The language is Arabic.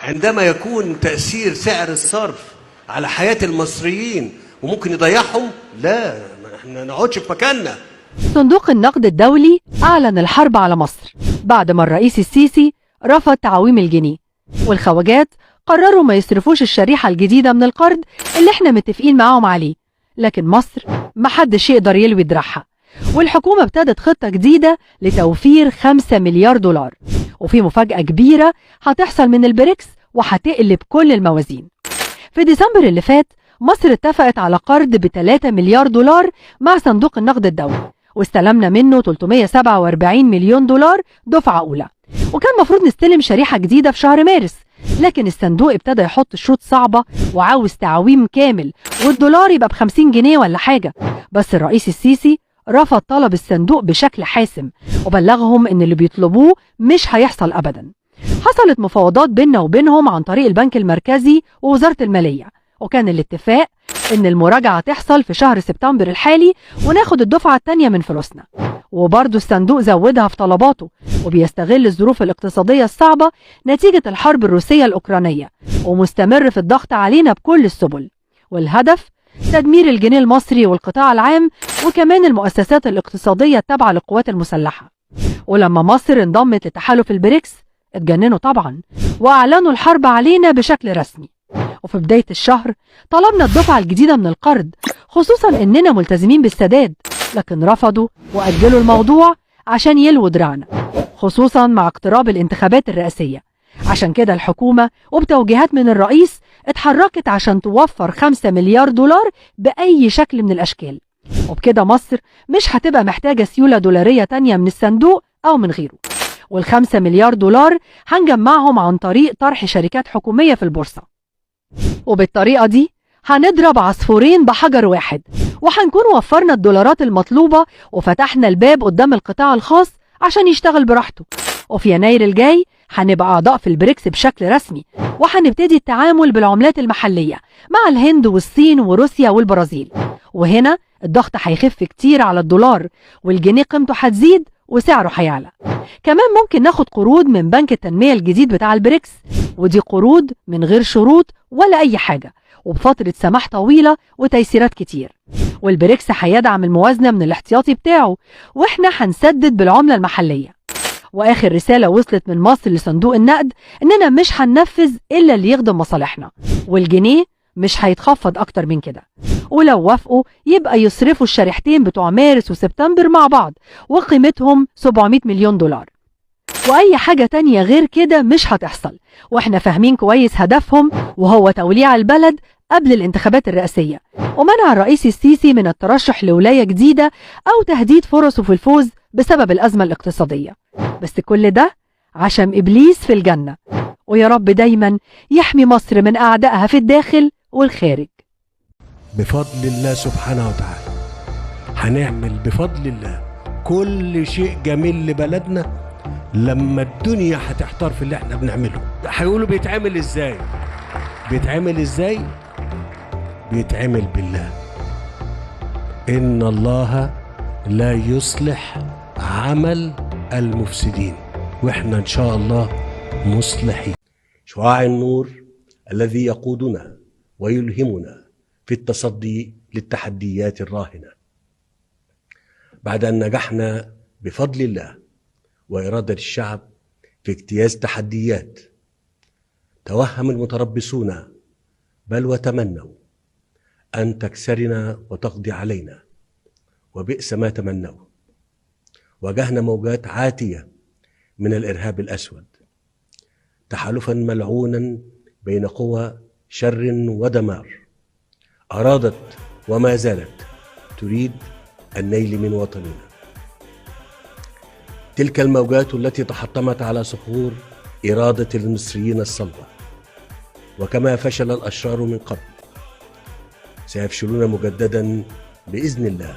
عندما يكون تأثير سعر الصرف على حياة المصريين وممكن يضيعهم، لا احنا نقعدش في مكاننا. صندوق النقد الدولي أعلن الحرب على مصر بعد ما الرئيس السيسي رفض تعويم الجنيه، والخواجات قرروا ما يصرفوش الشريحة الجديدة من القرض اللي احنا متفقين معاهم عليه. لكن مصر محدش يقدر يلوي دراعها، والحكومة ابتدت خطة جديدة لتوفير 5 مليار دولار، وفي مفاجأة كبيرة هتحصل من البريكس وهتقلب كل الموازين. في ديسمبر اللي فات مصر اتفقت على قرض ب3 مليار دولار مع صندوق النقد الدولي، واستلمنا منه 347 مليون دولار دفعة أولى، وكان مفروض نستلم شريحة جديدة في شهر مارس. لكن الصندوق ابتدى يحط شروط صعبة وعاوز تعويم كامل، والدولار يبقى ب50 جنيه ولا حاجة. بس الرئيس السيسي رفض طلب الصندوق بشكل حاسم، وبلغهم ان اللي بيطلبوه مش هيحصل ابدا. حصلت مفاوضات بيننا وبينهم عن طريق البنك المركزي ووزارة المالية، وكان الاتفاق ان المراجعة تحصل في شهر سبتمبر الحالي وناخد الدفعة التانية من فلوسنا. وبرضه الصندوق زودها في طلباته، وبيستغل الظروف الاقتصادية الصعبة نتيجة الحرب الروسية الأوكرانية، ومستمر في الضغط علينا بكل السبل، والهدف تدمير الجنيه المصري والقطاع العام وكمان المؤسسات الاقتصادية التابعة للقوات المسلحة. ولما مصر انضمت لتحالف البريكس اتجننوا طبعا واعلنوا الحرب علينا بشكل رسمي. وفي بداية الشهر طلبنا الدفعة الجديدة من القرض، خصوصا اننا ملتزمين بالسداد، لكن رفضوا واجلوا الموضوع عشان يلووا دراعنا، خصوصا مع اقتراب الانتخابات الرئاسية. عشان كده الحكومة وبتوجيهات من الرئيس اتحركت عشان توفر 5 مليار دولار بأي شكل من الأشكال، وبكده مصر مش هتبقى محتاجة سيولة دولارية تانية من الصندوق أو من غيره. وال5 مليار دولار هنجمعهم عن طريق طرح شركات حكومية في البورصة، وبالطريقة دي هنضرب عصفورين بحجر واحد، وهنكون وفرنا الدولارات المطلوبة وفتحنا الباب قدام القطاع الخاص عشان يشتغل براحته. وفي يناير الجاي هنبقى أعضاء في البريكس بشكل رسمي، وهنبتدي التعامل بالعملات المحلية مع الهند والصين وروسيا والبرازيل. وهنا الضغط هيخف كتير على الدولار، والجنيه قيمته هتزيد وسعره هيعلى. كمان ممكن ناخد قروض من بنك التنمية الجديد بتاع البريكس، ودي قروض من غير شروط ولا أي حاجة، وبفترة سماح طويلة وتيسيرات كتير. والبريكس هيدعم الموازنة من الاحتياطي بتاعه، واحنا هنسدد بالعملة المحلية. واخر رسالة وصلت من مصر لصندوق النقد اننا مش هننفذ الا اللي يخدم مصالحنا، والجنيه مش هيتخفض اكتر من كده. ولو وافقوا يبقى يصرفوا الشريحتين بتوع مارس وسبتمبر مع بعض، وقيمتهم 700 مليون دولار. واي حاجة تانية غير كده مش هتحصل، واحنا فاهمين كويس هدفهم، وهو توليع البلد قبل الانتخابات الرئاسية، ومنع الرئيس السيسي من الترشح لولاية جديدة أو تهديد فرصه في الفوز بسبب الأزمة الاقتصادية. بس كل ده عشم إبليس في الجنة، ويا رب دايما يحمي مصر من أعدائها في الداخل والخارج. بفضل الله سبحانه وتعالى هنعمل بفضل الله كل شيء جميل لبلدنا. لما الدنيا هتحتار في اللي احنا بنعمله، هيقولوا بيتعمل ازاي؟ بيتعمل ازاي؟ بيتعمل بالله. إن الله لا يصلح عمل المفسدين، وإحنا إن شاء الله مصلحين. شعاع النور الذي يقودنا ويلهمنا في التصدي للتحديات الراهنة. بعد أن نجحنا بفضل الله وإرادة الشعب في اجتياز تحديات توهم المتربصون بل وتمنوا أن تكسرنا وتقضي علينا، وبئس ما تمنوا. واجهنا موجات عاتية من الإرهاب الأسود، تحالفا ملعونا بين قوى شر ودمار أرادت وما زالت تريد النيل من وطننا. تلك الموجات التي تحطمت على صخور إرادة المصريين الصلبة، وكما فشل الأشرار من قبل سيفشلون مجددا بإذن الله.